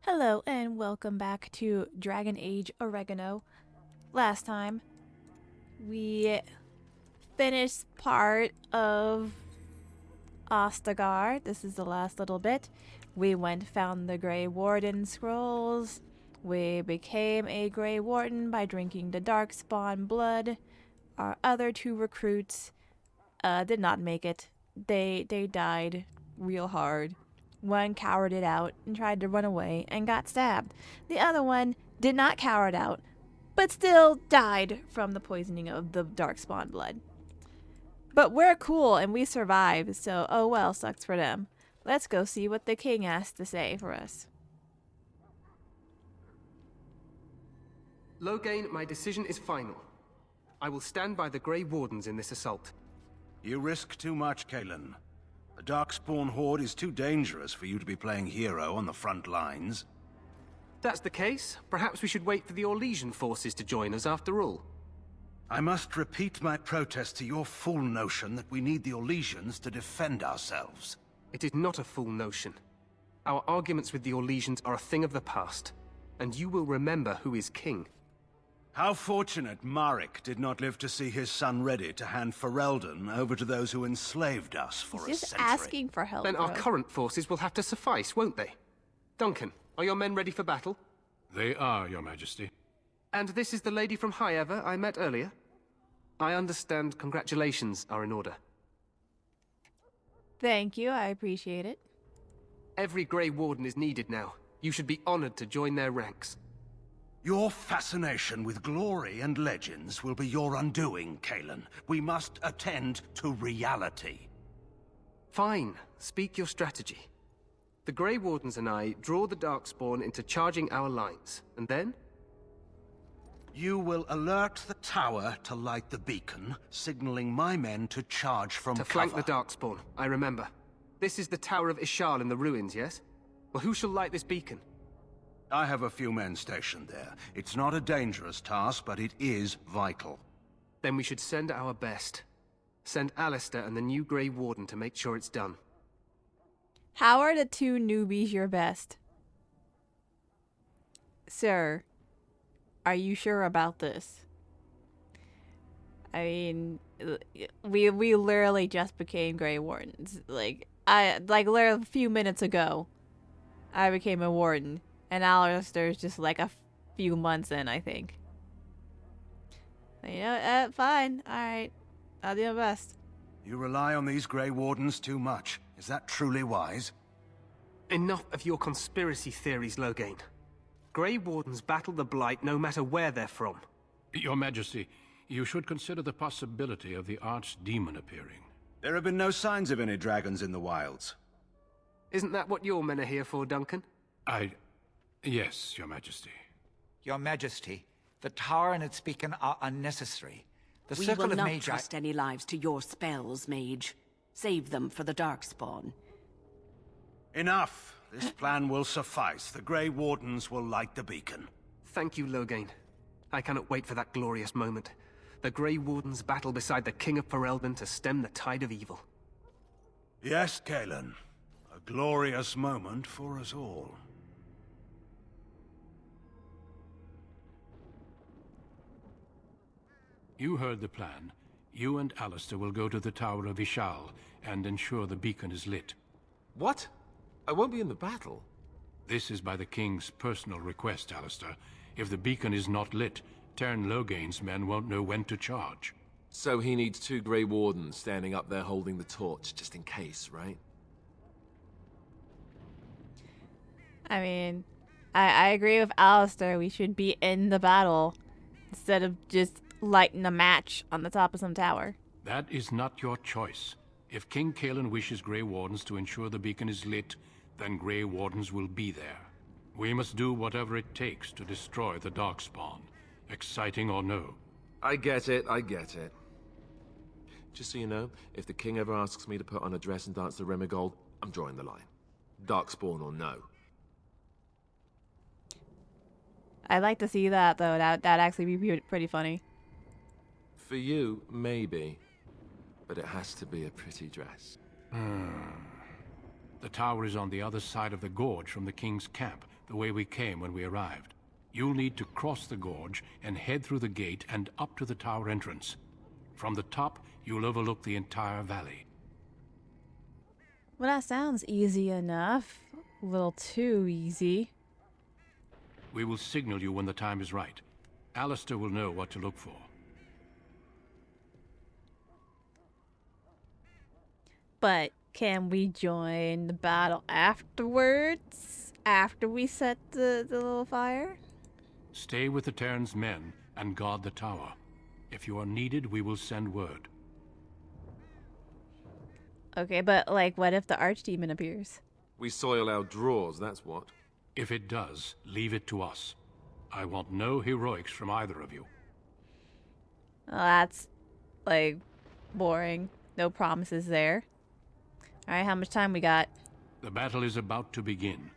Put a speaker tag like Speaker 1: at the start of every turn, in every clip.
Speaker 1: Hello and welcome back to Dragon Age Oregano. Last time, we finished part of Ostagar. This is the last little bit. We went found the Grey Warden scrolls. We became a Grey Warden by drinking the Darkspawn blood. Our other two recruits did not make it. They died real hard. One cowered it out and tried to run away and got stabbed. The other one did not cower it out, but still died from the poisoning of the Darkspawn blood. But we're cool and we survived, so oh well, sucks for them. Let's go see what the king has to say for us.
Speaker 2: Loghain, my decision is final. I will stand by the Grey Wardens in this assault.
Speaker 3: You risk too much, Kalen. The Darkspawn Horde is too dangerous for you to be playing hero on the front lines.
Speaker 2: If that's the case, perhaps we should wait for the Orlesian forces to join us after all.
Speaker 3: I must repeat my protest to your fool notion that we need the Orlesians to defend ourselves.
Speaker 2: It is not a fool notion. Our arguments with the Orlesians are a thing of the past, and you will remember who is king.
Speaker 3: How fortunate Marek did not live to see his son ready to hand Ferelden over to those who enslaved us for
Speaker 1: He's
Speaker 3: a
Speaker 1: just
Speaker 3: century.
Speaker 1: asking for help.
Speaker 2: Then our
Speaker 1: bro.
Speaker 2: current forces will have to suffice, won't they? Duncan, are your men ready for battle?
Speaker 4: They are, Your Majesty.
Speaker 2: And this is the lady from Highever I met earlier? I understand congratulations are in order.
Speaker 1: Thank you, I appreciate it.
Speaker 2: Every Grey Warden is needed now. You should be honored to join their ranks.
Speaker 3: Your fascination with glory and legends will be your undoing, Kalen. We must attend to reality.
Speaker 2: Fine. Speak your strategy. The Grey Wardens and I draw the Darkspawn into charging our lines, and then?
Speaker 3: You will alert the tower to light the beacon, signaling my men to charge from
Speaker 2: To
Speaker 3: cover.
Speaker 2: flank the Darkspawn, I remember. This is the Tower of Ishal in the ruins, yes? Well, who shall light this beacon?
Speaker 3: I have a few men stationed there. It's not a dangerous task, but it is vital.
Speaker 2: Then we should send our best. Send Alistair and the new Grey Warden to make sure it's done.
Speaker 1: How are the two newbies your best? Sir, are you sure about this? I mean, we literally just became Grey Wardens. Literally a few minutes ago, I became a Warden, and Alistair's just like a few months in, I think. You know, fine, all right, I'll do my best.
Speaker 3: You rely on these Grey Wardens too much. Is that truly wise?
Speaker 2: Enough of your conspiracy theories, Loghain. Grey Wardens battle the Blight no matter where they're from.
Speaker 4: Your Majesty, you should consider the possibility of the Archdemon appearing.
Speaker 3: There have been no signs of any dragons in the wilds.
Speaker 2: Isn't that what your men are here for, Duncan?
Speaker 4: Yes, Your Majesty.
Speaker 5: Your Majesty, the tower and its beacon are unnecessary. The
Speaker 6: We
Speaker 5: circle
Speaker 6: will
Speaker 5: of
Speaker 6: not
Speaker 5: Magi...
Speaker 6: trust any lives to your spells, mage. Save them for the Darkspawn.
Speaker 3: Enough! This plan will suffice. The Grey Wardens will light the beacon.
Speaker 2: Thank you, Loghain. I cannot wait for that glorious moment. The Grey Wardens battle beside the King of Ferelden to stem the tide of evil.
Speaker 3: Yes, Kalen. A glorious moment for us all.
Speaker 4: You heard the plan. You and Alistair will go to the Tower of Ishal and ensure the beacon is lit.
Speaker 7: What? I won't be in the battle.
Speaker 4: This is by the King's personal request, Alistair. If the beacon is not lit, Tern Loghain's men won't know when to charge.
Speaker 7: So he needs two Grey Wardens standing up there holding the torch, just in case, right?
Speaker 1: I mean, I agree with Alistair. We should be in the battle instead of just lighting a match on the top of some tower.
Speaker 4: That is not your choice. If King Kalen wishes Grey Wardens to ensure the beacon is lit, then Grey Wardens will be there. We must do whatever it takes to destroy the Darkspawn, exciting or no.
Speaker 7: I get it, I get it. Just so you know, if the king ever asks me to put on a dress and dance the Remigold, I'm drawing the line. Darkspawn or no.
Speaker 1: I'd like to see that, though. That'd actually be pretty funny.
Speaker 7: For you, maybe. But it has to be a pretty dress.
Speaker 4: The tower is on the other side of the gorge from the King's camp. the way we came when we arrived. You'll need to cross the gorge and head through the gate and up to the tower entrance. From the top, you'll overlook the entire valley.
Speaker 1: Well, that sounds easy enough. A little too easy.
Speaker 4: We will signal you when the time is right. Alistair will know what to look for.
Speaker 1: But can we join the battle afterwards? After we set the little fire?
Speaker 4: Stay with the Terran's men and guard the tower. If you are needed, we will send word.
Speaker 1: Okay, but like, what if the archdemon appears?
Speaker 7: We soil our drawers, that's what.
Speaker 4: If it does, leave it to us. I want no heroics from either of you.
Speaker 1: Well, that's, like, boring. No promises there. Alright, how much time we got?
Speaker 4: The battle is about to begin.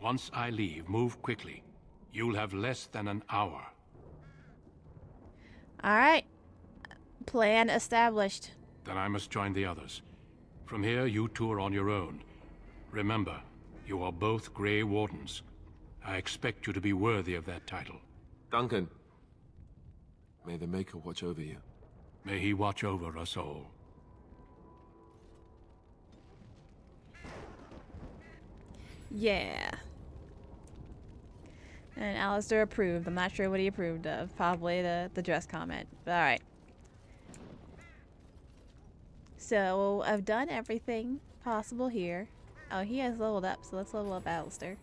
Speaker 4: Once I leave, move quickly. You'll have less than an hour.
Speaker 1: Alright. Plan established.
Speaker 4: Then I must join the others. From here, you two are on your own. Remember, you are both Grey Wardens. I expect you to be worthy of that title.
Speaker 7: Duncan, may the Maker watch over you.
Speaker 4: May he watch over us all.
Speaker 1: Yeah. And Alistair approved. I'm not sure what he approved of. Probably the dress comment. But alright. So, I've done everything possible here. Oh, he has leveled up, so let's level up Alistair.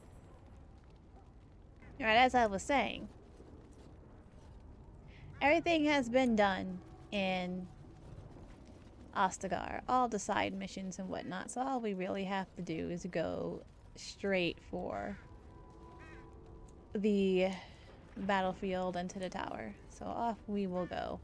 Speaker 1: Alright, as I was saying, everything has been done in Ostagar. All the side missions and whatnot. So all we really have to do is go straight for the battlefield and to the tower. So off we will go.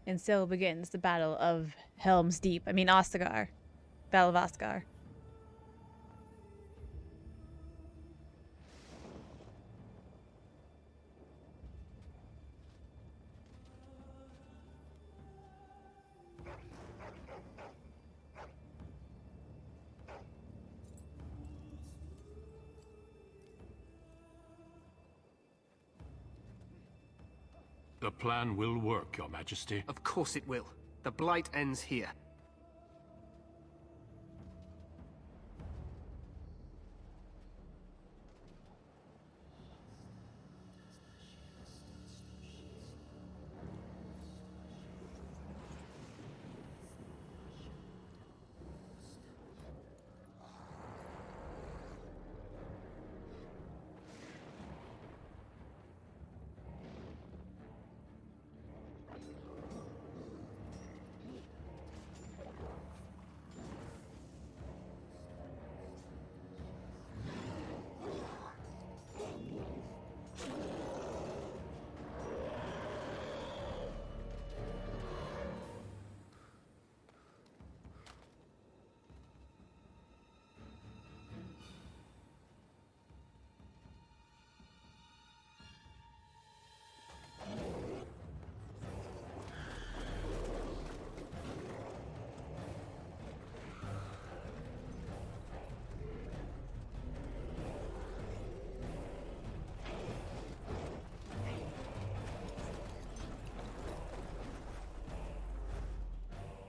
Speaker 1: And so begins the Battle of Helm's Deep. I mean Ostagar. Battle of Ostagar.
Speaker 4: The plan will work, Your Majesty.
Speaker 2: Of course it will. The Blight ends here.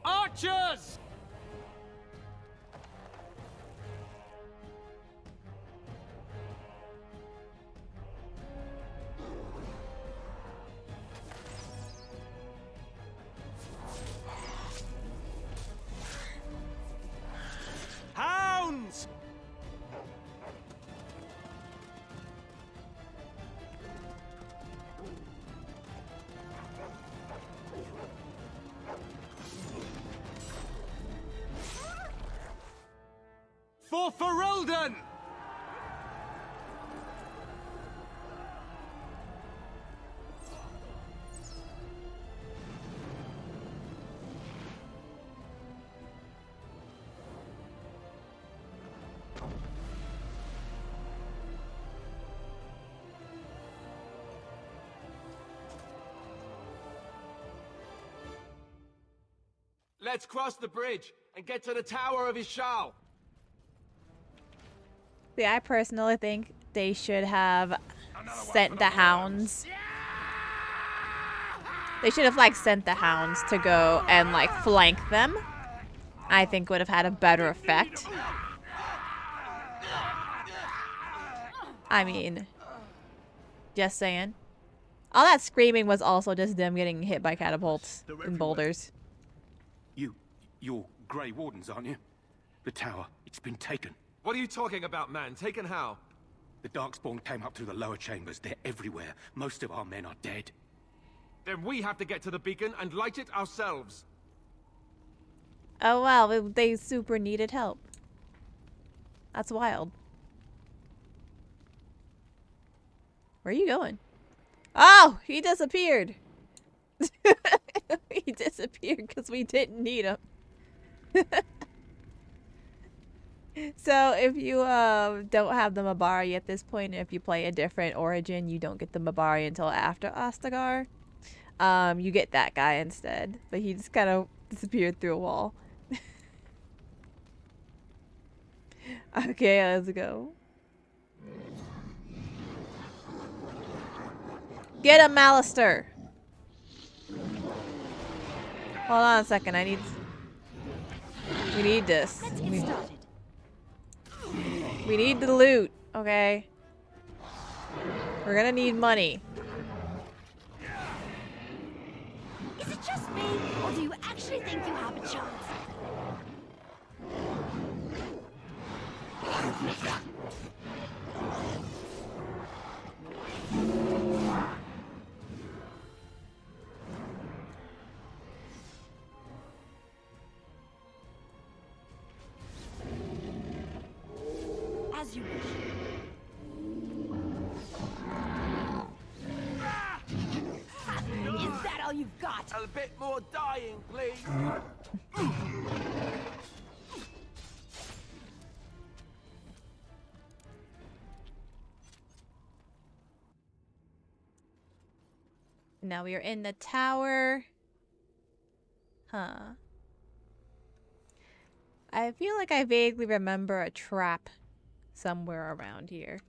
Speaker 8: Archers! Hounds! For Ferelden!
Speaker 7: Let's cross the bridge and get to the Tower of Ishal.
Speaker 1: See, I personally think they should have sent the hounds. They should have, like, sent the hounds to go and, like, flank them. I think would have had a better effect. I mean, just saying. All that screaming was also just them getting hit by catapults and boulders.
Speaker 3: You're Grey Wardens, aren't you? The tower, it's been taken.
Speaker 7: What are you talking about, man? Taken how?
Speaker 3: The Darkspawn came up through the lower chambers. They're everywhere. Most of our men are dead.
Speaker 7: Then we have to get to the beacon and light it ourselves.
Speaker 1: Oh wow, they super needed help. That's wild. Where are you going? Oh, he disappeared. He disappeared because we didn't need him. So if you don't have the Mabari at this point, if you play a different origin, you don't get the Mabari until after Ostagar. You get that guy instead, but he just kind of disappeared through a wall. Okay, let's go. Get him, Alistair. Hold on a second. We need this.
Speaker 6: Let's get started.
Speaker 1: We need the loot, okay? We're gonna need money.
Speaker 6: Is it just me, or do you actually think you have a chance? As you wish. Is that all you've got?
Speaker 7: A bit more dying, please.
Speaker 1: Now we are in the tower. Huh. I feel like I vaguely remember a trap somewhere around here.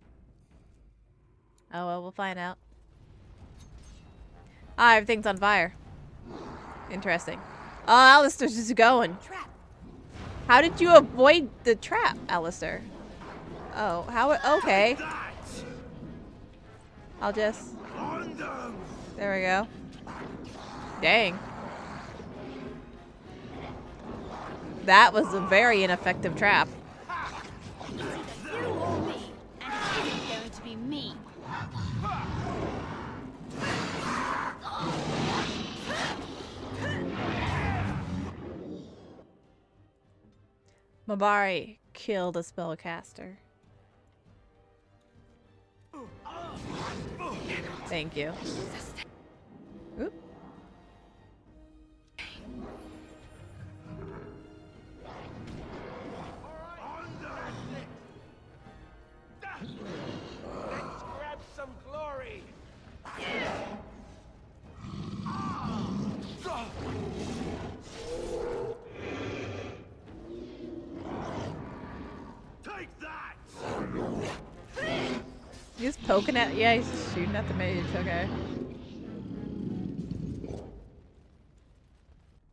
Speaker 1: Oh well, we'll find out. Ah, everything's on fire. Interesting. Oh, Alistair's just going.
Speaker 6: Trap.
Speaker 1: How did you avoid the trap, Alistair? Oh, how? Okay. I'll just... There we go. Dang. That was a very ineffective trap.
Speaker 6: It's either you or me, and it isn't going to be me.
Speaker 1: Mabari killed a spellcaster. Thank you. Oop.
Speaker 7: Let's grab some glory.
Speaker 3: Take that!
Speaker 1: He's poking at... Yeah, he's shooting at the mage. Okay.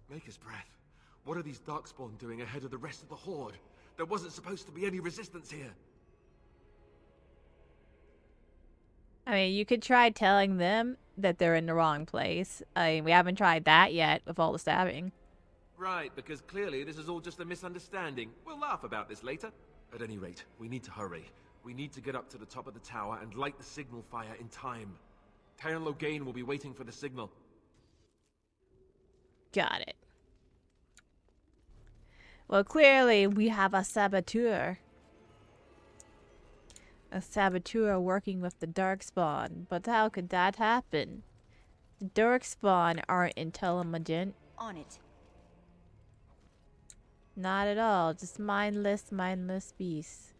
Speaker 7: Maker's breath. What are these Darkspawn doing ahead of the rest of the Horde? There wasn't supposed to be any resistance here.
Speaker 1: I mean, you could try telling them that they're in the wrong place. I mean, we haven't tried that yet with all the stabbing.
Speaker 7: Right, because clearly this is all just a misunderstanding. We'll laugh about this later. At any rate, we need to hurry. We need to get up to the top of the tower and light the signal fire in time. Taron Logain will be waiting for the signal.
Speaker 1: Got it. Well, clearly we have a saboteur. A saboteur working with the Darkspawn. But how could that happen? The Darkspawn aren't intelligent.
Speaker 6: On it.
Speaker 1: Not at all. Just mindless beasts.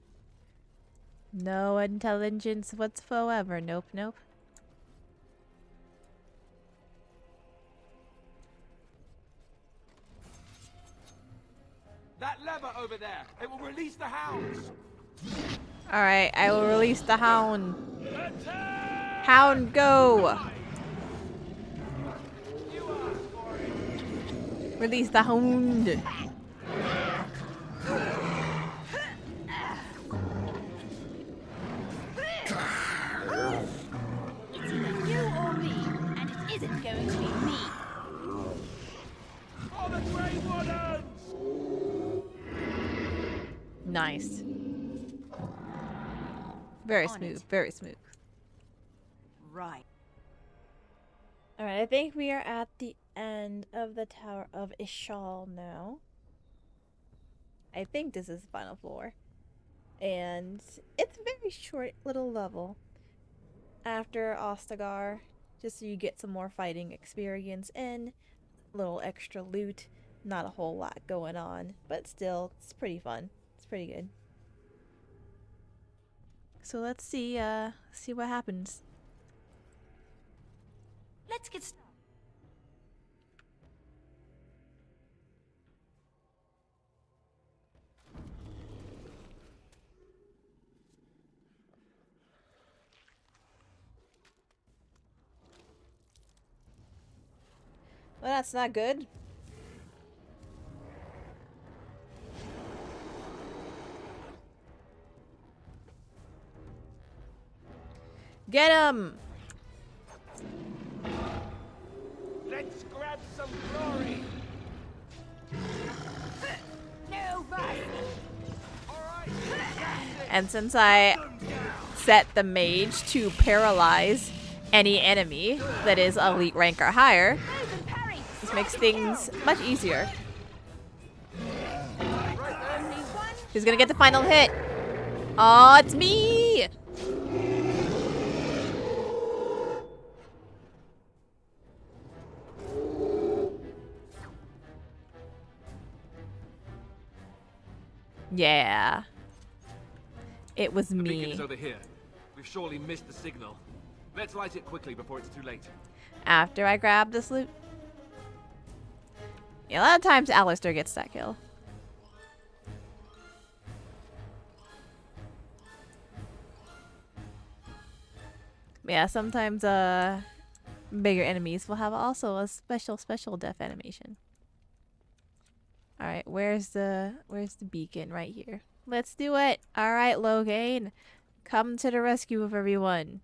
Speaker 1: No intelligence whatsoever. Nope, nope.
Speaker 7: That lever over there. It will release the hounds.
Speaker 1: Alright, I will release the hound. Hound, go! Release the hound.
Speaker 9: It's either you or me, and it isn't going to be me.
Speaker 7: For the Grey Wardens!
Speaker 1: Nice. Very smooth, very smooth.
Speaker 6: Right.
Speaker 1: Alright, I think we are at the end of the Tower of Ishal now. I think this is the final floor. And it's a very short little level after Ostagar, just so you get some more fighting experience and a little extra loot. Not a whole lot going on, but still, it's pretty fun. It's pretty good. So let's see what happens.
Speaker 9: Let's get started.
Speaker 1: Well, that's not good. Get him!
Speaker 7: Let's grab some glory.
Speaker 9: No, right.
Speaker 1: And since I set the mage to paralyze any enemy that is elite rank or higher, this makes things much easier. Who's gonna get the final hit? Oh, it's me! Yeah. It was
Speaker 7: The beacon
Speaker 1: me.
Speaker 7: is over here. We've surely missed the signal. Let's light it quickly before it's too late.
Speaker 1: After I grab this loot. Yeah, a lot of times Alistair gets that kill. Yeah, sometimes bigger enemies will have also a special death animation. Alright, where's the beacon? Right here. Let's do it! Alright, Logain. Come to the rescue of everyone.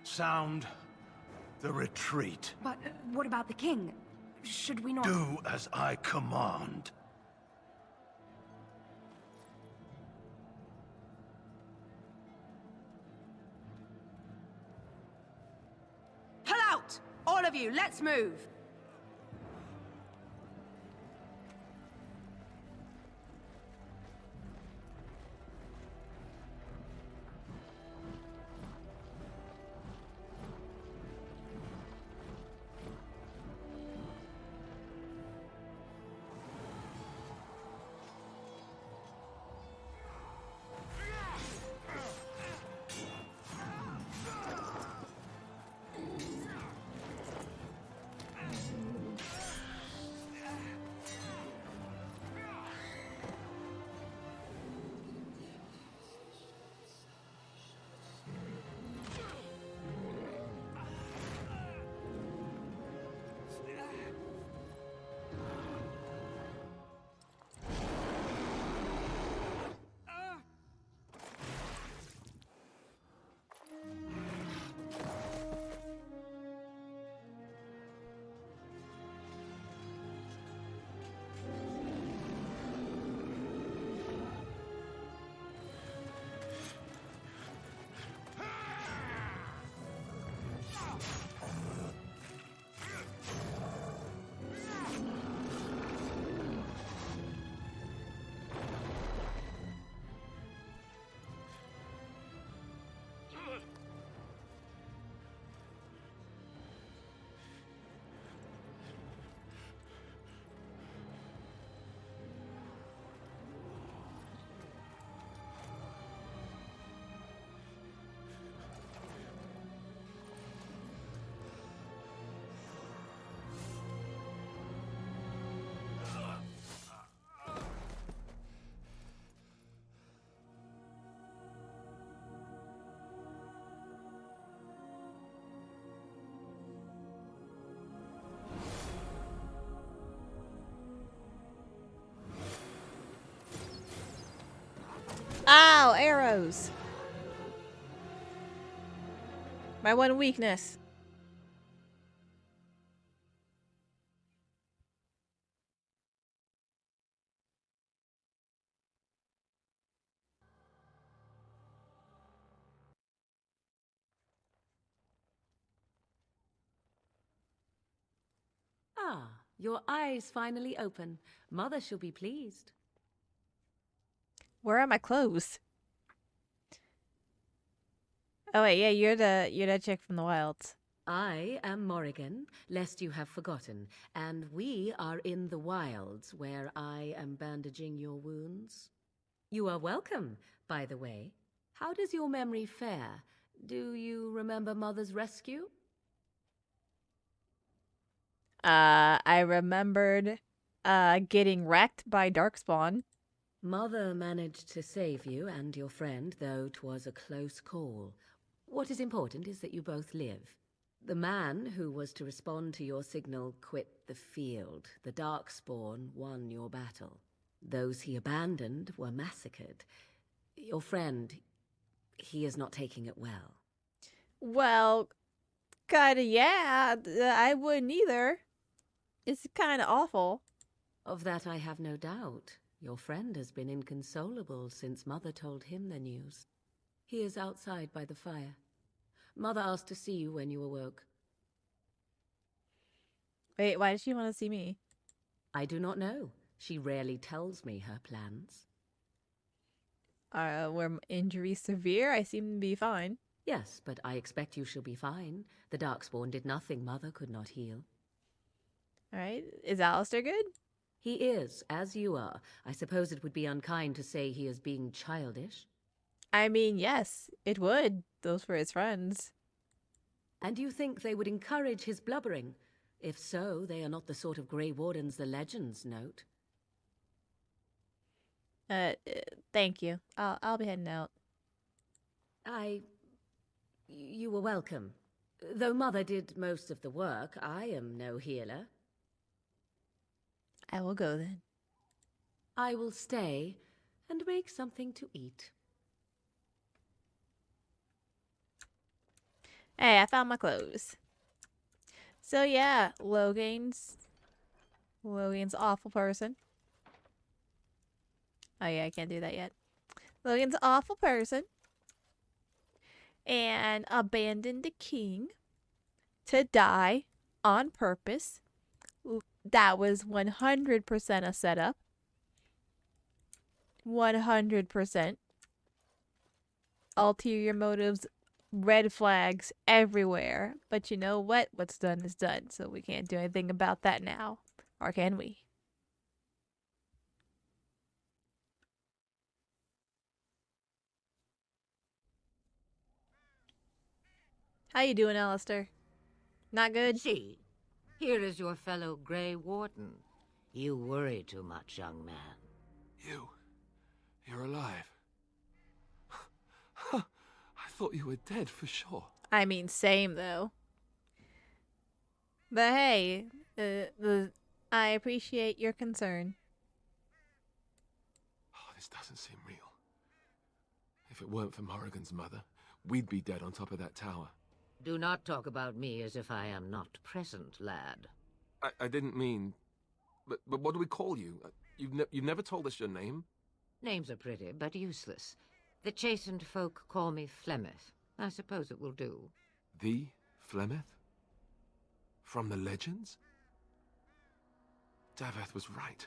Speaker 3: Sound the retreat.
Speaker 10: But what about the king? Should we not...
Speaker 3: Do as I command.
Speaker 10: Pull out! All of you, let's move!
Speaker 1: Ow, arrows. My one weakness.
Speaker 6: Ah, your eyes finally open. Mother shall be pleased.
Speaker 1: Where are my clothes? Oh wait, yeah, you're the chick from the wilds.
Speaker 6: I am Morrigan, lest you have forgotten, and we are in the wilds where I am bandaging your wounds. You are welcome, by the way. How does your memory fare? Do you remember Mother's rescue?
Speaker 1: I remembered getting wrecked by Darkspawn.
Speaker 6: Mother managed to save you and your friend, though 'twas a close call. What is important is that you both live. The man who was to respond to your signal quit the field. The Darkspawn won your battle. Those he abandoned were massacred. Your friend, he is not taking it well.
Speaker 1: Well, kinda, yeah. I wouldn't either. It's kinda awful.
Speaker 6: Of that I have no doubt. Your friend has been inconsolable since Mother told him the news. He is outside by the fire. Mother asked to see you when you awoke.
Speaker 1: Wait, why does she want to see me?
Speaker 6: I do not know. She rarely tells me her plans.
Speaker 1: Were my injuries severe? I seem to be fine.
Speaker 6: Yes, but I expect you shall be fine. The Darkspawn did nothing Mother could not heal.
Speaker 1: Alright, is Alistair good?
Speaker 6: He is, as you are. I suppose it would be unkind to say he is being childish.
Speaker 1: I mean, yes, it would. Those were his friends.
Speaker 6: And you think they would encourage his blubbering? If so, they are not the sort of Grey Wardens the legends note.
Speaker 1: Thank you. I'll be heading out.
Speaker 6: You were welcome. Though Mother did most of the work, I am no healer.
Speaker 1: I will go then.
Speaker 6: I will stay and make something to eat.
Speaker 1: Hey, I found my clothes. So yeah, Logan's an awful person. Oh yeah, I can't do that yet. Logan's an awful person. And abandoned the king to die on purpose. That was 100% a setup. 100%. Ulterior motives, red flags everywhere. But you know what? What's done is done. So we can't do anything about that now. Or can we? How you doing, Alistair? Not good?
Speaker 11: See, here is your fellow Grey Warden. You worry too much, young man.
Speaker 7: You're alive. I thought you were dead for sure.
Speaker 1: I mean, same though. But hey, I appreciate your concern.
Speaker 7: Oh, this doesn't seem real. If it weren't for Morrigan's mother, we'd be dead on top of that tower.
Speaker 11: Do not talk about me as if I am not present, lad.
Speaker 7: I didn't mean... But what do we call you? You've never told us your name?
Speaker 11: Names are pretty, but useless. The chastened folk call me Flemeth. I suppose it will do.
Speaker 7: The Flemeth? From the legends? Daveth was right.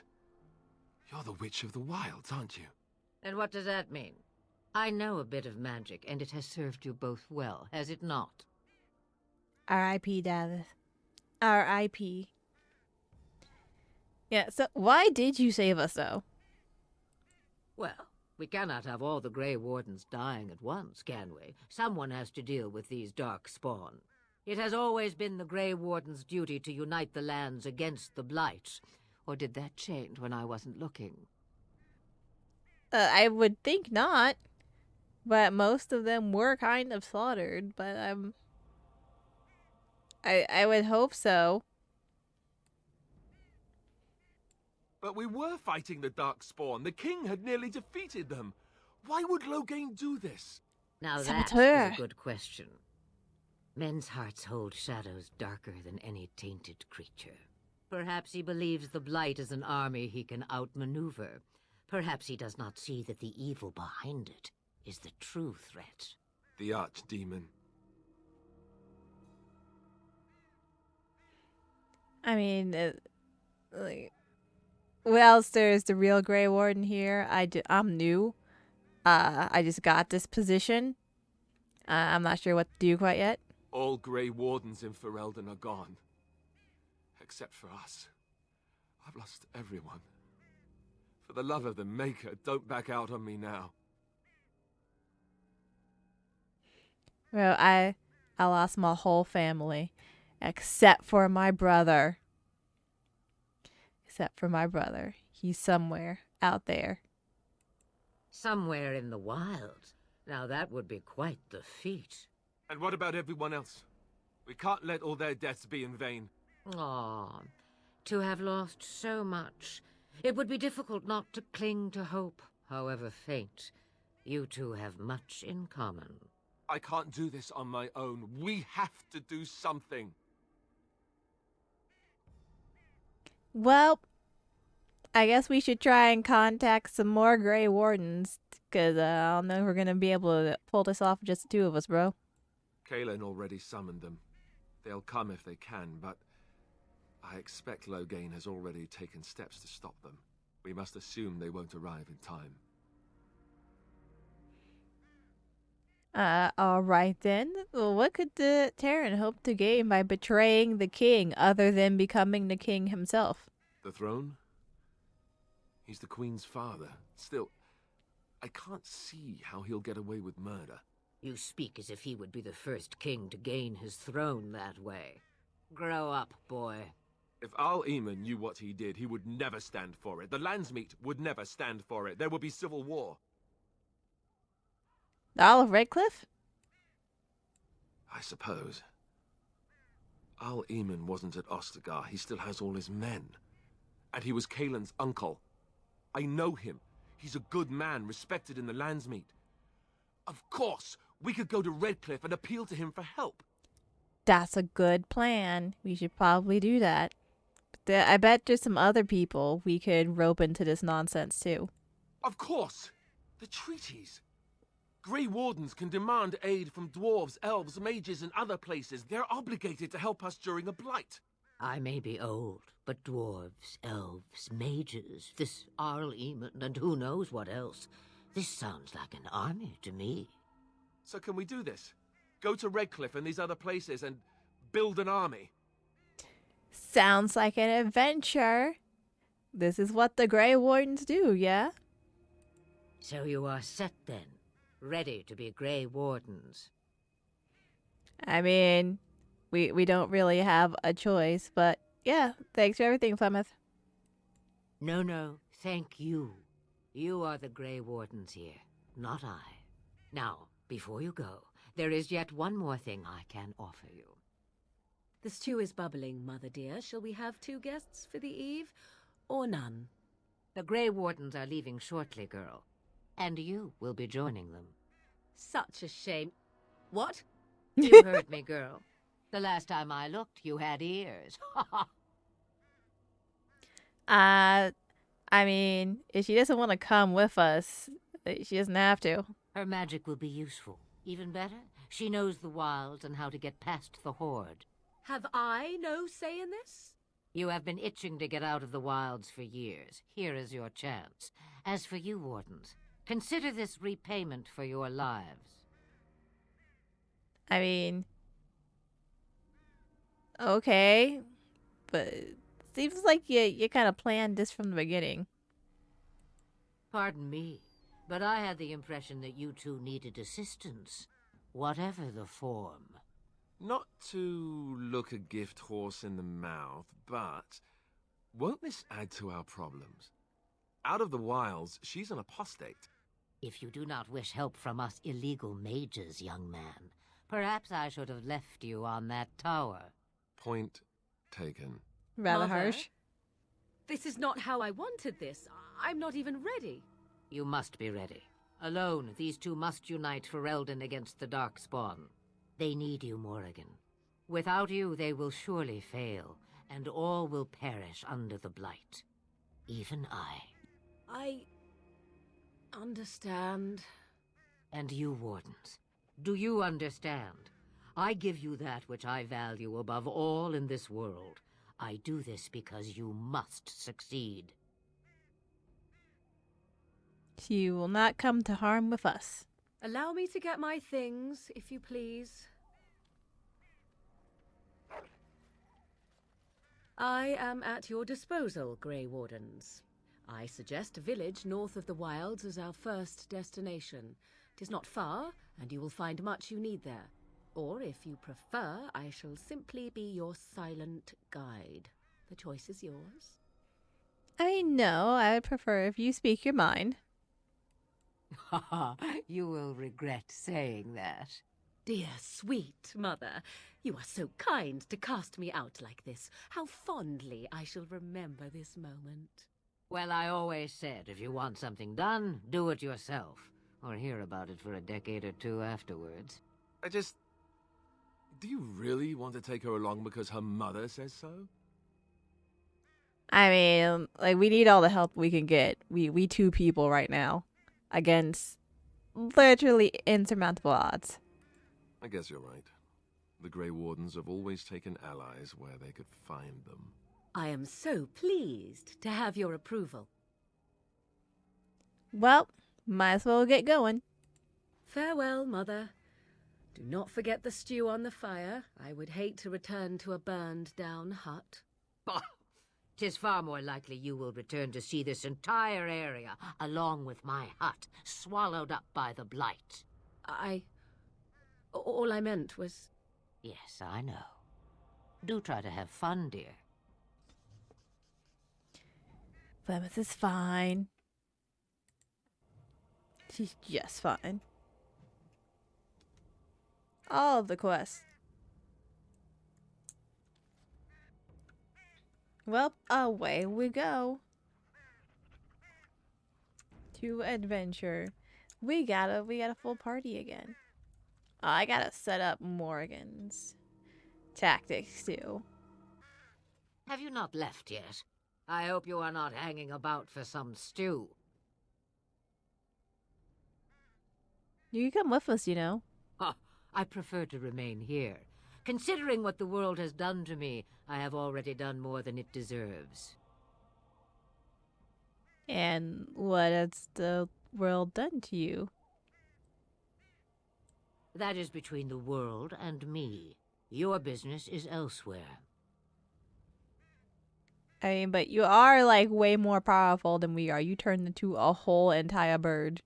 Speaker 7: You're the Witch of the Wilds, aren't you?
Speaker 11: And what does that mean? I know a bit of magic, and it has served you both well, has it not?
Speaker 1: R.I.P. Davith. R.I.P. Yeah, so why did you save us, though?
Speaker 11: Well, we cannot have all the Grey Wardens dying at once, can we? Someone has to deal with these dark spawn. It has always been the Grey Warden's duty to unite the lands against the Blights. Or did that change when I wasn't looking?
Speaker 1: I would think not. But most of them were kind of slaughtered, but I would hope so.
Speaker 7: But we were fighting the Dark Spawn. The king had nearly defeated them. Why would Loghain do this?
Speaker 11: Now that
Speaker 1: Saboteur.
Speaker 11: is a good question. Men's hearts hold shadows darker than any tainted creature. Perhaps he believes the Blight is an army he can outmaneuver. Perhaps he does not see that the evil behind it is the true threat.
Speaker 7: The archdemon.
Speaker 1: I mean, like, well, there's the real Grey Warden here. I'm new. I just got this position. I'm not sure what to do quite yet.
Speaker 7: All Grey Wardens in Ferelden are gone. Except for us. I've lost everyone. For the love of the Maker, don't back out on me now.
Speaker 1: Well, I lost my whole family, except for my brother. Except for my brother. He's somewhere out there.
Speaker 11: Somewhere in the wild. Now that would be quite the feat.
Speaker 7: And what about everyone else? We can't let all their deaths be in vain.
Speaker 11: Ah, to have lost so much. It would be difficult not to cling to hope, however faint. You two have much in common.
Speaker 7: I can't do this on my own. We have to do something.
Speaker 1: Well, I guess we should try and contact some more Grey Wardens, because I don't know if we're going to be able to pull this off with just the two of us, bro.
Speaker 7: Kaelin already summoned them. They'll come if they can, but I expect Loghain has already taken steps to stop them. We must assume they won't arrive in time.
Speaker 1: Alright then. Well, what could the Terran hope to gain by betraying the king, other than becoming the king himself?
Speaker 7: The throne? He's the Queen's father. Still, I can't see how he'll get away with murder.
Speaker 11: You speak as if he would be the first king to gain his throne that way. Grow up, boy.
Speaker 7: If Al-Eamon knew what he did, he would never stand for it. The Landsmeet would never stand for it. There would be civil war.
Speaker 1: The Isle of Redcliffe?
Speaker 7: I suppose. Al-Eamon wasn't at Ostagar. He still has all his men. And he was Kaelin's uncle. I know him. He's a good man, respected in the Landsmeet. Of course, we could go to Redcliffe and appeal to him for help.
Speaker 1: That's a good plan. We should probably do that. But I bet there's some other people we could rope into this nonsense too.
Speaker 7: Of course. The treaties. Grey Wardens can demand aid from dwarves, elves, mages, and other places. They're obligated to help us during a blight.
Speaker 11: I may be old, but dwarves, elves, mages, this Al-Eamon, and who knows what else. This sounds like an army to me.
Speaker 7: So can we do this? Go to Redcliffe and these other places and build an army?
Speaker 1: Sounds like an adventure. This is what the Grey Wardens do, yeah?
Speaker 11: So you are set then, ready to be Grey Wardens.
Speaker 1: I mean, we don't really have a choice, but yeah, thanks for everything, Plymouth.
Speaker 11: No, thank you. You are the Grey Wardens here, not I. Now, before you go, there is yet one more thing I can offer you.
Speaker 6: The stew is bubbling, Mother dear. Shall we have 2 guests for the eve, or none?
Speaker 11: The Grey Wardens are leaving shortly, girl. And you will be joining them.
Speaker 6: Such a shame. What?
Speaker 11: You heard me, girl. The last time I looked, you had ears.
Speaker 1: I mean, if she doesn't want to come with us, she doesn't have to.
Speaker 11: Her magic will be useful. Even better, she knows the wilds and how to get past the Horde.
Speaker 6: Have I no say in this?
Speaker 11: You have been itching to get out of the wilds for years. Here is your chance. As for you, Wardens, consider this repayment for your lives.
Speaker 1: I mean, okay, but it seems like you kind of planned this from the beginning.
Speaker 11: Pardon me, but I had the impression that you two needed assistance, whatever the form.
Speaker 7: Not to look a gift horse in the mouth, but won't this add to our problems? Out of the wilds, she's an apostate.
Speaker 11: If you do not wish help from us illegal mages, young man, perhaps I should have left you on that tower.
Speaker 7: Point taken.
Speaker 1: Rather
Speaker 6: Mother,
Speaker 1: harsh.
Speaker 6: This is not how I wanted this. I'm not even ready.
Speaker 11: You must be ready. Alone, these two must unite Ferelden against the Darkspawn. They need you, Morrigan. Without you, they will surely fail, and all will perish under the Blight. Even I.
Speaker 6: I understand.
Speaker 11: And you, Wardens, do you understand? I give you that which I value above all in this world. I do this because you must succeed.
Speaker 1: You will not come to harm with us.
Speaker 6: Allow me to get my things, if you please. I am at your disposal, Grey Wardens. I suggest a village north of the Wilds as our first destination. 'Tis not far, and you will find much you need there. Or, if you prefer, I shall simply be your silent guide. The choice is yours.
Speaker 1: I know, I would prefer if you speak your mind.
Speaker 11: You will regret saying that.
Speaker 6: Dear, sweet mother, you are so kind to cast me out like this. How fondly I shall remember this moment.
Speaker 11: Well, I always said, if you want something done, do it yourself. Or hear about it for a decade or two afterwards.
Speaker 7: Do you really want to take her along because her mother says so?
Speaker 1: I mean, like, we need all the help we can get. We two people right now against literally insurmountable odds.
Speaker 7: I guess you're right. The Grey Wardens have always taken allies where they could find them.
Speaker 6: I am so pleased to have your approval.
Speaker 1: Well, might as well get going.
Speaker 6: Farewell, mother. Do not forget the stew on the fire. I would hate to return to a burned-down hut.
Speaker 11: Bah! 'Tis far more likely you will return to see this entire area, along with my hut, swallowed up by the Blight.
Speaker 6: All I meant was...
Speaker 11: Yes, I know. Do try to have fun, dear.
Speaker 1: Plymouth is fine. She's just fine. All of the quests. Well, away we go. To adventure. We got a full party again. I gotta set up Morrigan's tactics too.
Speaker 11: Have you not left yet? I hope you are not hanging about for some stew.
Speaker 1: You can come with us, you know.
Speaker 11: I prefer to remain here. Considering what the world has done to me, I have already done more than it deserves.
Speaker 1: And what has the world done to you?
Speaker 11: That is between the world and me. Your business is elsewhere.
Speaker 1: I mean, but you are, like, way more powerful than we are. You turned into a whole entire bird.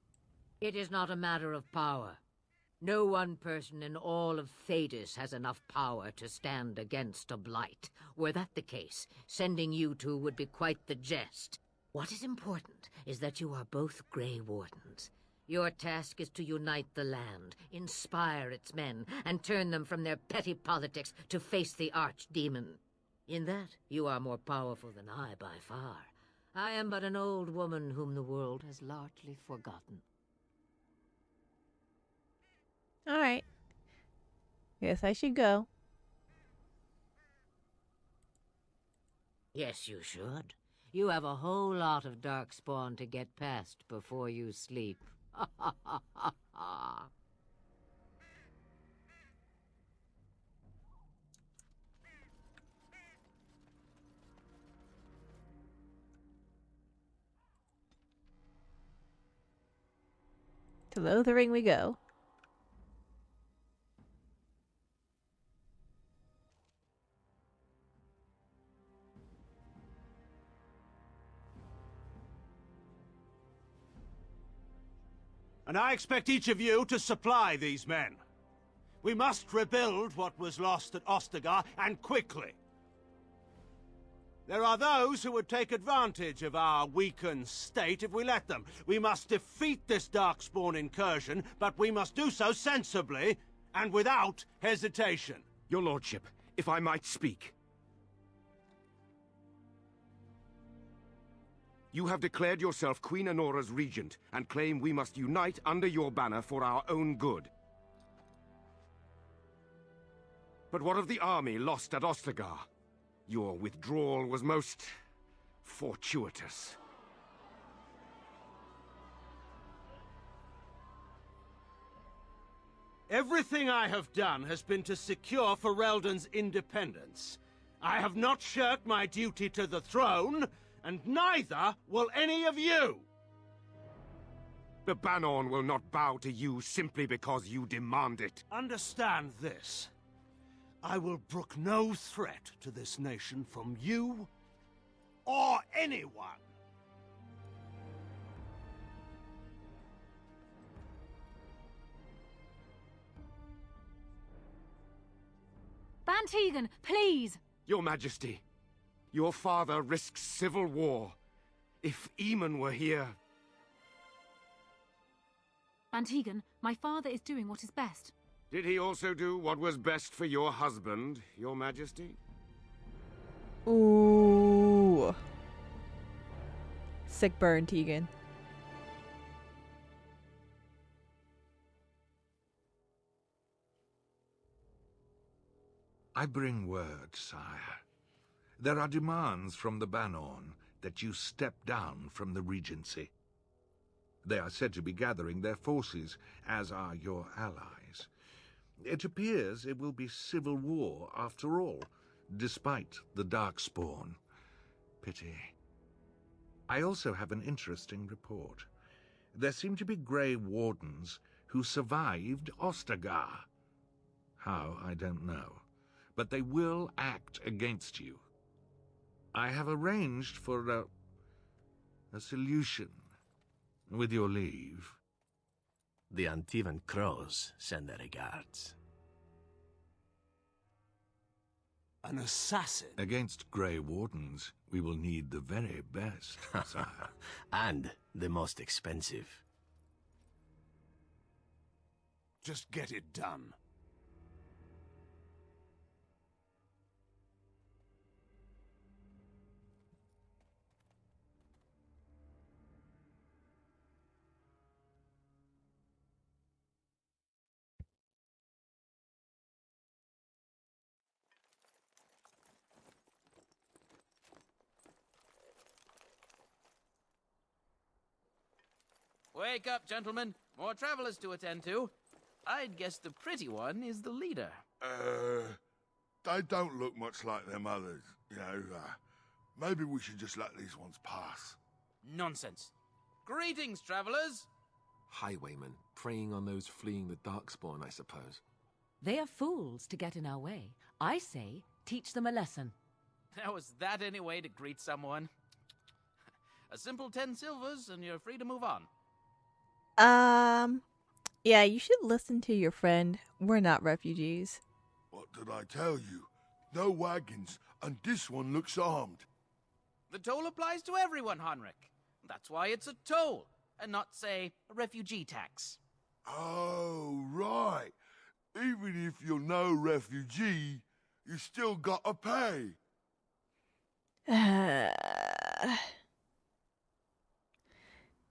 Speaker 11: It is not a matter of power. No one person in all of Thedas has enough power to stand against a Blight. Were that the case, sending you two would be quite the jest. What is important is that you are both Grey Wardens. Your task is to unite the land, inspire its men, and turn them from their petty politics to face the archdemon. In that, you are more powerful than I by far. I am but an old woman whom the world has largely forgotten.
Speaker 1: All right. Guess I should go.
Speaker 11: Yes, you should. You have a whole lot of Darkspawn to get past before you sleep.
Speaker 1: To Lothering we go.
Speaker 3: And I expect each of you to supply these men. We must rebuild what was lost at Ostagar, and quickly. There are those who would take advantage of our weakened state if we let them. We must defeat this Darkspawn incursion, but we must do so sensibly and without hesitation.
Speaker 8: Your lordship, if I might speak.
Speaker 12: You have declared yourself Queen Honora's regent, and claim we must unite under your banner for our own good. But what of the army lost at Ostagar? Your withdrawal was most fortuitous.
Speaker 3: Everything I have done has been to secure Ferelden's independence. I have not shirked my duty to the throne, and neither will any of you!
Speaker 12: The Banon will not bow to you simply because you demand it.
Speaker 3: Understand this. I will brook no threat to this nation from you or anyone.
Speaker 9: Van Tegan, please!
Speaker 12: Your Majesty, your father risks civil war. If Eamon were here...
Speaker 9: Van Tegan, my father is doing what is best.
Speaker 12: Did he also do what was best for your husband, Your Majesty?
Speaker 1: Ooh. Sick burn, Tegan.
Speaker 13: I bring word, sire. There are demands from the Banon that you step down from the Regency. They are said to be gathering their forces, as are your allies. It appears it will be civil war after all, despite the Darkspawn. Pity. I also have an interesting report. There seem to be Grey Wardens who survived Ostagar. How, I don't know. But they will act against you. I have arranged for a solution, with your leave.
Speaker 14: The Antivan Crows send their regards.
Speaker 3: An assassin?
Speaker 13: Against Grey Wardens, we will need the very best, sire.
Speaker 14: And the most expensive.
Speaker 3: Just get it done.
Speaker 15: Wake up, gentlemen. More travelers to attend to. I'd guess the pretty one is the leader.
Speaker 16: They don't look much like them others. You know, maybe we should just let these ones pass.
Speaker 15: Nonsense. Greetings, travelers.
Speaker 7: Highwaymen, preying on those fleeing the Darkspawn, I suppose.
Speaker 6: They are fools to get in our way. I say, teach them a lesson.
Speaker 15: Now, was that any way to greet someone? A simple 10 silvers, and you're free to move on.
Speaker 1: Yeah, you should listen to your friend. We're not refugees.
Speaker 16: What did I tell you? No wagons, and this one looks armed.
Speaker 15: The toll applies to everyone, Heinrich. That's why it's a toll, and not, say, a refugee tax.
Speaker 16: Oh, right. Even if you're no refugee, you still gotta pay.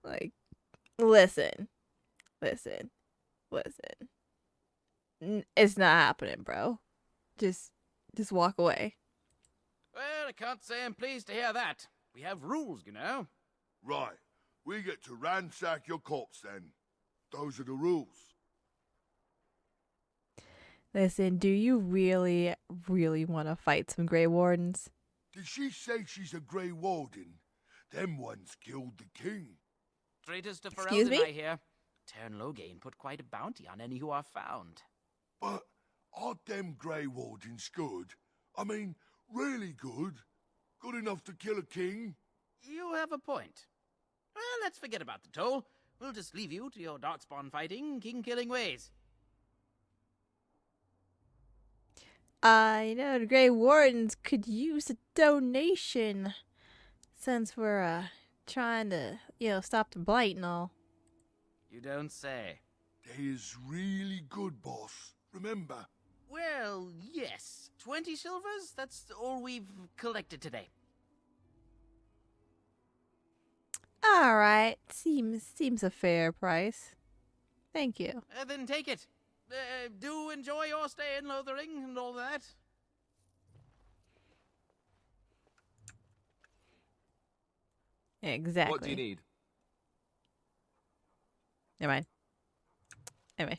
Speaker 1: Like, listen. It's not happening, bro. Just walk away.
Speaker 15: Well, I can't say I'm pleased to hear that. We have rules, you know.
Speaker 16: Right. We get to ransack your corpse then. Those are the rules.
Speaker 1: Listen, do you really want to fight some Grey Wardens?
Speaker 16: Did she say she's a Grey Warden? Them ones killed the king.
Speaker 15: Traitors to
Speaker 1: Excuse
Speaker 15: Ferelden,
Speaker 1: me?
Speaker 15: I hear. Tern Loghain put quite a bounty on any who are found.
Speaker 16: But are them Grey Wardens good? I mean, really good? Good enough to kill a king?
Speaker 15: You have a point. Well, let's forget about the toll. We'll just leave you to your Darkspawn fighting, king-killing ways.
Speaker 1: You know, the Grey Wardens could use a donation. Since we're, trying to, stop the blight and all.
Speaker 15: You don't say.
Speaker 16: They is really good, boss. Remember?
Speaker 15: Well, yes. 20 silvers? That's all we've collected today.
Speaker 1: All right. Seems a fair price. Thank you.
Speaker 15: Then take it. Do enjoy your stay in Lothering and all that.
Speaker 1: Exactly.
Speaker 7: What do you need?
Speaker 1: Never mind. Anyway.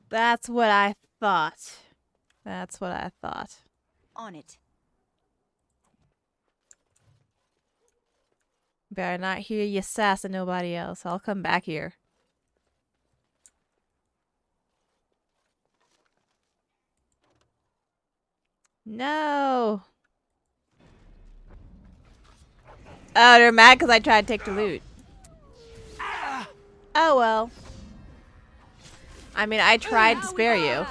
Speaker 1: That's what I thought. That's what I thought.
Speaker 9: On it.
Speaker 1: Better not hear you sassing nobody else. I'll come back here. No. Oh, they're mad because I tried to take the loot. Oh, well. I mean, I tried to spare you.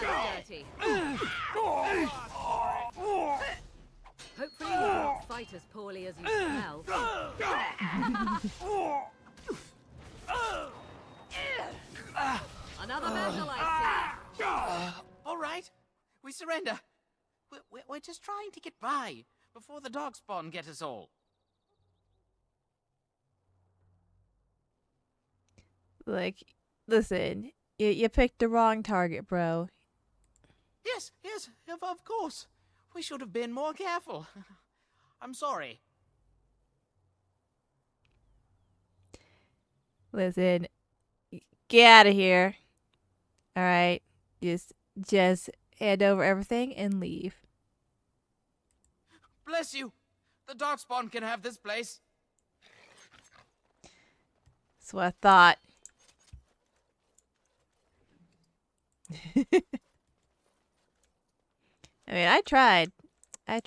Speaker 6: Hopefully you won't fight as poorly as you smell. Another vandal, I see.
Speaker 15: All right, we surrender. We're just trying to get by before the darkspawn get us all.
Speaker 1: Like, listen, you picked the wrong target, bro.
Speaker 15: Yes, of course. We should have been more careful. I'm sorry.
Speaker 1: Listen, get out of here. All right, just hand over everything and leave.
Speaker 15: Bless you. The darkspawn can have this place.
Speaker 1: That's what I thought. I mean, I tried. I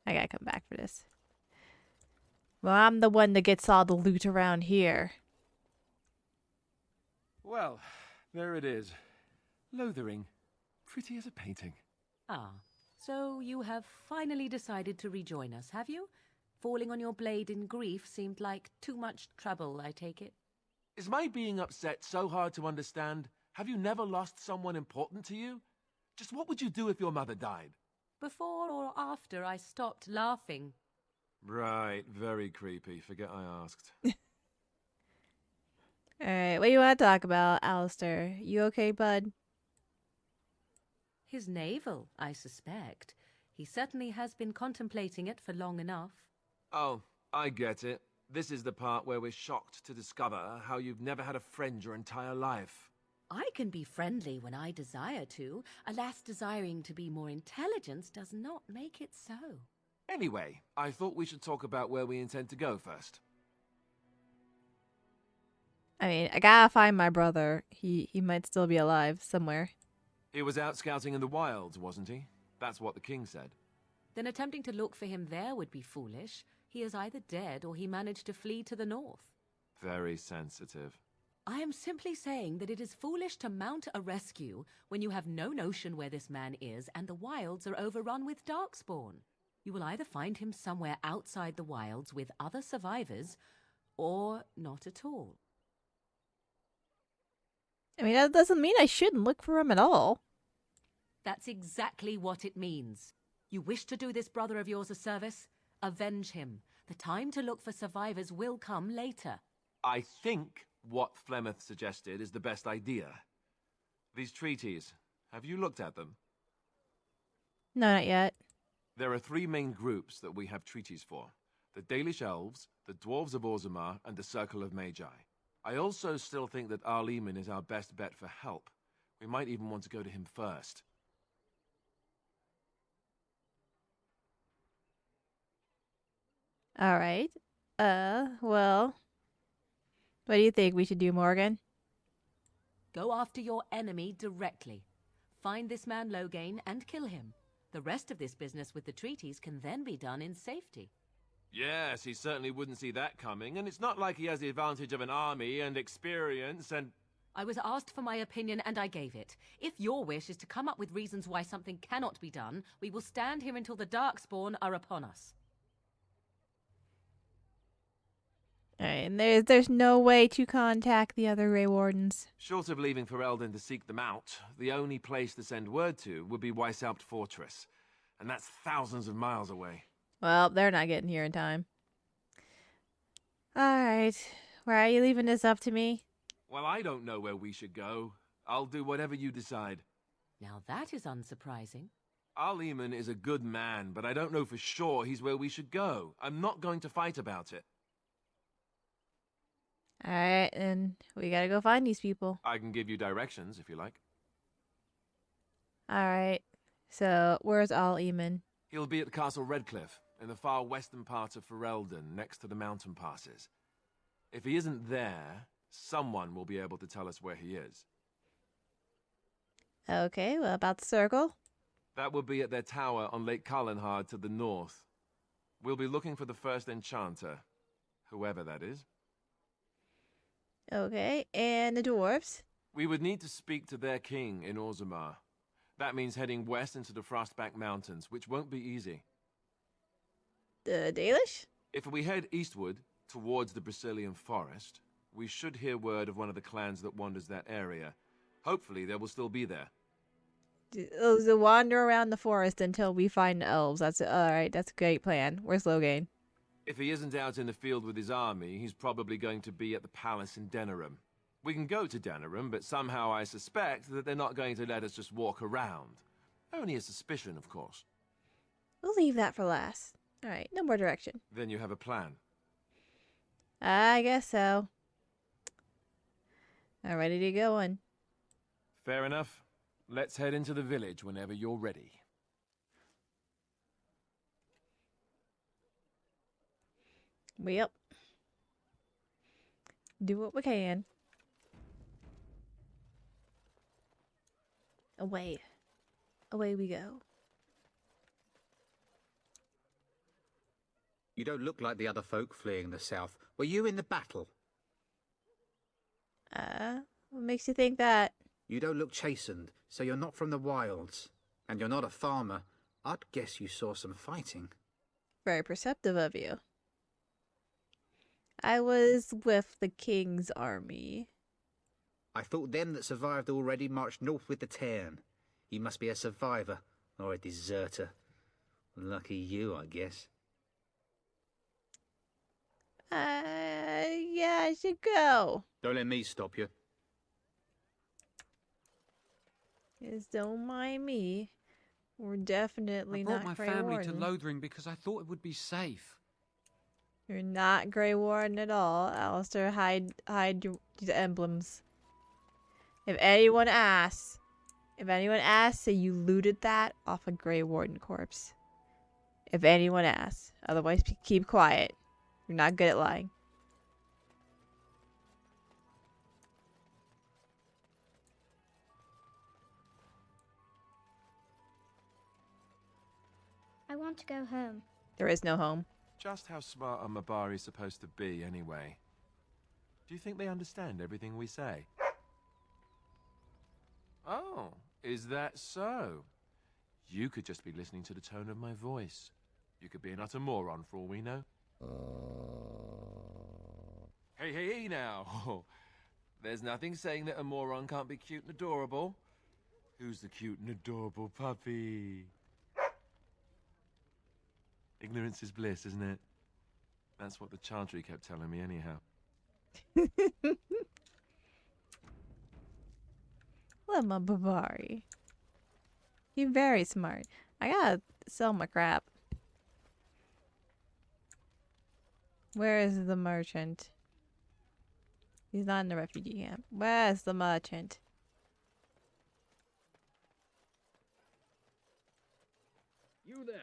Speaker 1: gotta come back for this. Well, I'm the one that gets all the loot around here.
Speaker 7: Well, there it is. Lothering. Pretty as a painting.
Speaker 6: Ah, so you have finally decided to rejoin us, have you? Falling on your blade in grief seemed like too much trouble, I take it.
Speaker 7: Is my being upset so hard to understand? Have you never lost someone important to you? Just what would you do if your mother died?
Speaker 6: Before or after I stopped laughing.
Speaker 7: Right, very creepy. Forget I asked.
Speaker 1: Alright, what do you want to talk about, Alistair? You okay, bud?
Speaker 6: His navel, I suspect. He certainly has been contemplating it for long enough.
Speaker 7: Oh, I get it. This is the part where we're shocked to discover how you've never had a friend your entire life.
Speaker 6: I can be friendly when I desire to. Alas, desiring to be more intelligent does not make it so.
Speaker 7: Anyway, I thought we should talk about where we intend to go first.
Speaker 1: I mean, I gotta find my brother. He might still be alive somewhere.
Speaker 7: He was out scouting in the wilds, wasn't he? That's what the king said.
Speaker 6: Then attempting to look for him there would be foolish. He is either dead or he managed to flee to the north.
Speaker 7: Very sensitive.
Speaker 6: I am simply saying that it is foolish to mount a rescue when you have no notion where this man is and the wilds are overrun with darkspawn. You will either find him somewhere outside the wilds with other survivors, or not at all.
Speaker 1: I mean, that doesn't mean I shouldn't look for him at all.
Speaker 6: That's exactly what it means. You wish to do this brother of yours a service? Avenge him. The time to look for survivors will come later.
Speaker 7: I think what Flemeth suggested is the best idea. These treaties, have you looked at them?
Speaker 1: No, not yet.
Speaker 7: There are 3 main groups that we have treaties for. The Dalish Elves, the Dwarves of Orzammar, and the Circle of Magi. I also still think that Arleman is our best bet for help. We might even want to go to him first.
Speaker 1: Alright. Well. What do you think we should do, Morgan?
Speaker 6: Go after your enemy directly. Find this man Loghain and kill him. The rest of this business with the treaties can then be done in safety.
Speaker 7: Yes, he certainly wouldn't see that coming, and it's not like he has the advantage of an army and experience and...
Speaker 6: I was asked for my opinion and I gave it. If your wish is to come up with reasons why something cannot be done, we will stand here until the Darkspawn are upon us.
Speaker 1: Alright, and there's no way to contact the other Grey Wardens.
Speaker 7: Short of leaving Ferelden to seek them out, the only place to send word to would be Weishaupt Fortress. And that's thousands of miles away.
Speaker 1: Well, they're not getting here in time. Alright. Why are you leaving this up to me?
Speaker 7: Well, I don't know where we should go. I'll do whatever you decide.
Speaker 6: Now that is unsurprising.
Speaker 7: Al-Eman is a good man, but I don't know for sure he's where we should go. I'm not going to fight about it.
Speaker 1: Alright, then we gotta go find these people.
Speaker 7: I can give you directions if you like.
Speaker 1: Alright. So, where's Al-Eman?
Speaker 7: He'll be at Castle Redcliffe, in the far western part of Ferelden, next to the mountain passes. If he isn't there, someone will be able to tell us where he is.
Speaker 1: Okay, well, about the circle?
Speaker 7: That will be at their tower on Lake Carlinhard to the north. We'll be looking for the first enchanter, whoever that is.
Speaker 1: Okay, and the dwarves?
Speaker 7: We would need to speak to their king in Orzammar. That means heading west into the Frostback Mountains, which won't be easy.
Speaker 1: The Dalish?
Speaker 7: If we head eastward, towards the Brazilian forest, we should hear word of one of the clans that wanders that area. Hopefully they will still be there.
Speaker 1: So wander around the forest until we find the elves. That's alright, that's a great plan. Where's Loghain?
Speaker 7: If he isn't out in the field with his army, he's probably going to be at the palace in Denerim. We can go to Denerim, but somehow I suspect that they're not going to let us just walk around. Only a suspicion, of course.
Speaker 1: We'll leave that for last. Alright, no more direction.
Speaker 7: Then you have a plan.
Speaker 1: I guess so. I'm ready to go on.
Speaker 7: Fair enough. Let's head into the village whenever you're ready.
Speaker 1: Yep. Do what we can. Away. Away we go.
Speaker 17: You don't look like the other folk fleeing the south. Were you in the battle?
Speaker 1: What makes you think that?
Speaker 17: You don't look chastened, so you're not from the wilds. And you're not a farmer. I'd guess you saw some fighting.
Speaker 1: Very perceptive of you. I was with the king's army.
Speaker 17: I thought them that survived already marched north with the Tairn. You must be a survivor, or a deserter. Lucky you, I guess.
Speaker 1: Yeah, I should go.
Speaker 17: Don't let me stop you.
Speaker 1: Just don't mind me. We're definitely
Speaker 8: I brought
Speaker 1: not
Speaker 8: my
Speaker 1: Grey
Speaker 8: family
Speaker 1: Warden.
Speaker 8: to Lothering because I thought it would be safe.
Speaker 1: You're not Grey Warden at all, Alistair. Hide these emblems. If anyone asks that you looted that off a Grey Warden corpse. If anyone asks. Otherwise, keep quiet. You're not good at lying.
Speaker 18: I want to go home.
Speaker 1: There is no home.
Speaker 7: Just how smart are Mabari supposed to be, anyway? Do you think they understand everything we say? Oh, is that so? You could just be listening to the tone of my voice. You could be an utter moron for all we know. Hey now. There's nothing saying that a moron can't be cute and adorable. Who's the cute and adorable puppy? Ignorance is bliss, isn't it? That's what the Chantry kept telling me anyhow.
Speaker 1: Love my Bavari. You're very smart. I gotta sell my crap. Where is the merchant? He's not in the refugee camp. Where's the merchant?
Speaker 19: You there.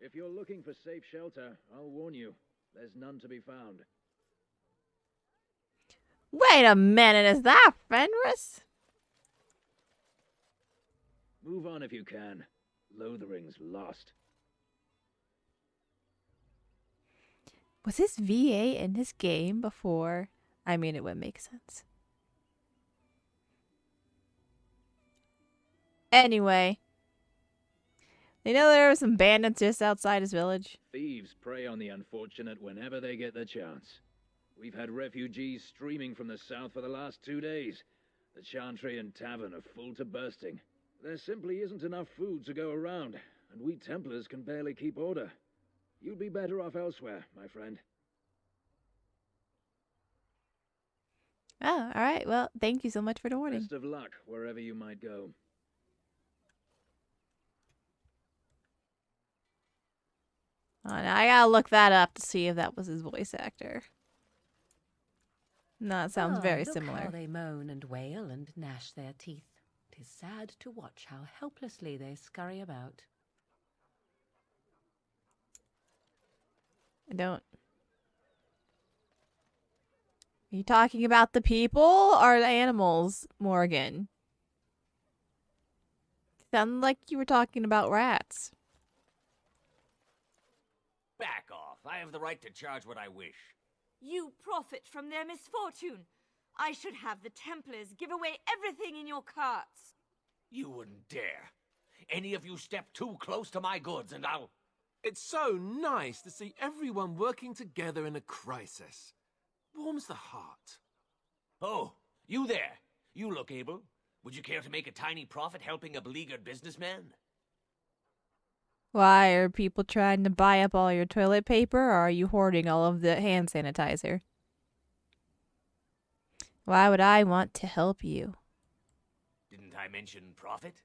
Speaker 19: If you're looking for safe shelter, I'll warn you, there's none to be found.
Speaker 1: Wait a minute, is that Fenris?
Speaker 19: Move on if you can. Lothering's lost.
Speaker 1: Was this VA in this game before? I mean, it would make sense. Anyway. They know there were some bandits just outside his village.
Speaker 19: Thieves prey on the unfortunate whenever they get the chance. We've had refugees streaming from the south for the last 2 days. The Chantry and Tavern are full to bursting. There simply isn't enough food to go around. and we Templars can barely keep order. You'd be better off elsewhere, my friend.
Speaker 1: Oh, all right. Well, thank you so much for the warning.
Speaker 19: Best of luck wherever you might go.
Speaker 1: Oh, now I gotta look that up to see if that was his voice actor. No, it sounds very
Speaker 6: look
Speaker 1: similar.
Speaker 6: How they moan and wail and gnash their teeth. 'Tis sad to watch how helplessly they scurry about.
Speaker 1: I don't. Are you talking about the people or the animals, Morgan? Sounded like you were talking about rats.
Speaker 20: Back off. I have the right to charge what I wish.
Speaker 10: You profit from their misfortune. I should have the Templars give away everything in your carts.
Speaker 20: You wouldn't dare. Any of you step too close to my goods and I'll...
Speaker 7: It's so nice to see everyone working together in a crisis. Warms the heart.
Speaker 20: Oh, you there. You look able. Would you care to make a tiny profit helping a beleaguered businessman?
Speaker 1: Why, are people trying to buy up all your toilet paper, or are you hoarding all of the hand sanitizer? Why would I want to help you?
Speaker 20: Didn't I mention profit?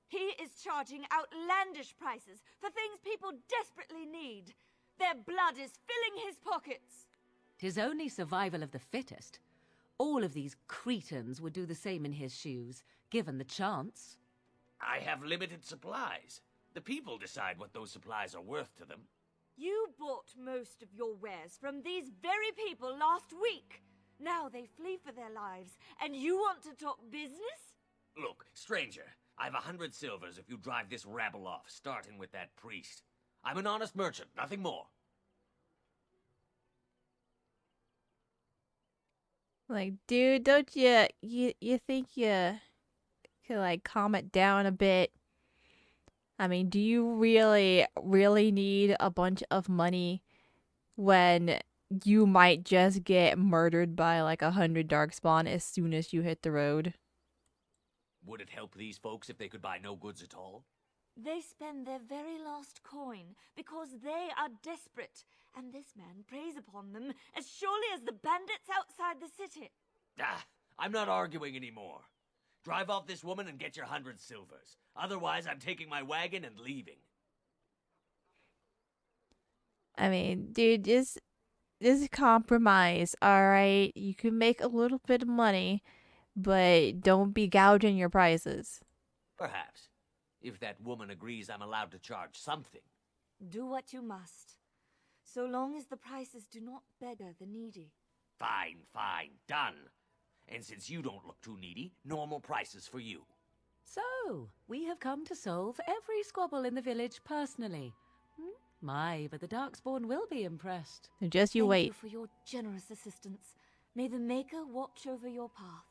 Speaker 10: He is charging outlandish prices for things people desperately need. Their blood is filling his pockets.
Speaker 6: 'Tis only survival of the fittest. All of these cretins would do the same in his shoes, given the chance.
Speaker 20: I have limited supplies. The people decide what those supplies are worth to them.
Speaker 10: You bought most of your wares from these very people last week. Now they flee for their lives, and you want to talk business?
Speaker 20: Look, stranger, I've 100 silvers if you drive this rabble off, starting with that priest. I'm an honest merchant, nothing more.
Speaker 1: Like, dude, don't you think you could, like, calm it down a bit? I mean, do you really need a bunch of money when you might just get murdered by, like, 100 darkspawn as soon as you hit the road?
Speaker 20: Would it help these folks if they could buy no goods at all?
Speaker 10: They spend their very last coin because they are desperate, and this man preys upon them as surely as the bandits outside the city.
Speaker 20: Ah, I'm not arguing anymore. Drive off this woman and get your 100 silvers. Otherwise, I'm taking my wagon and leaving.
Speaker 1: I mean, dude, this is compromise, alright? You can make a little bit of money, but don't be gouging your prices.
Speaker 20: Perhaps. If that woman agrees I'm allowed to charge something.
Speaker 10: Do what you must, so long as the prices do not beggar the needy.
Speaker 20: Fine, fine, done. And since you don't look too needy, normal prices for you.
Speaker 6: So, we have come to solve every squabble in the village personally. My, but the Darkspawn will be impressed.
Speaker 1: Just you wait.
Speaker 10: Thank you for your generous assistance. May the Maker watch over your path.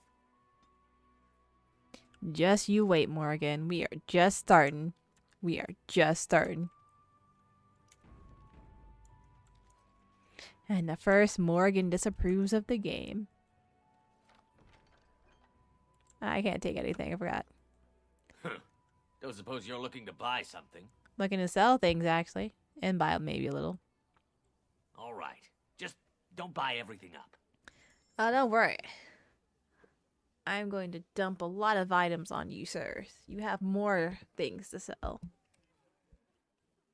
Speaker 1: Just you wait, Morgan. We are just starting. We are just starting. And the first Morgan disapproves of the game. I can't take anything, I forgot.
Speaker 20: Don't suppose you're looking to buy something?
Speaker 1: Looking to sell things, actually. And buy maybe a little.
Speaker 20: All right. Just don't buy everything up.
Speaker 1: Oh, don't worry. I'm going to dump a lot of items on you, sir. You have more things to sell.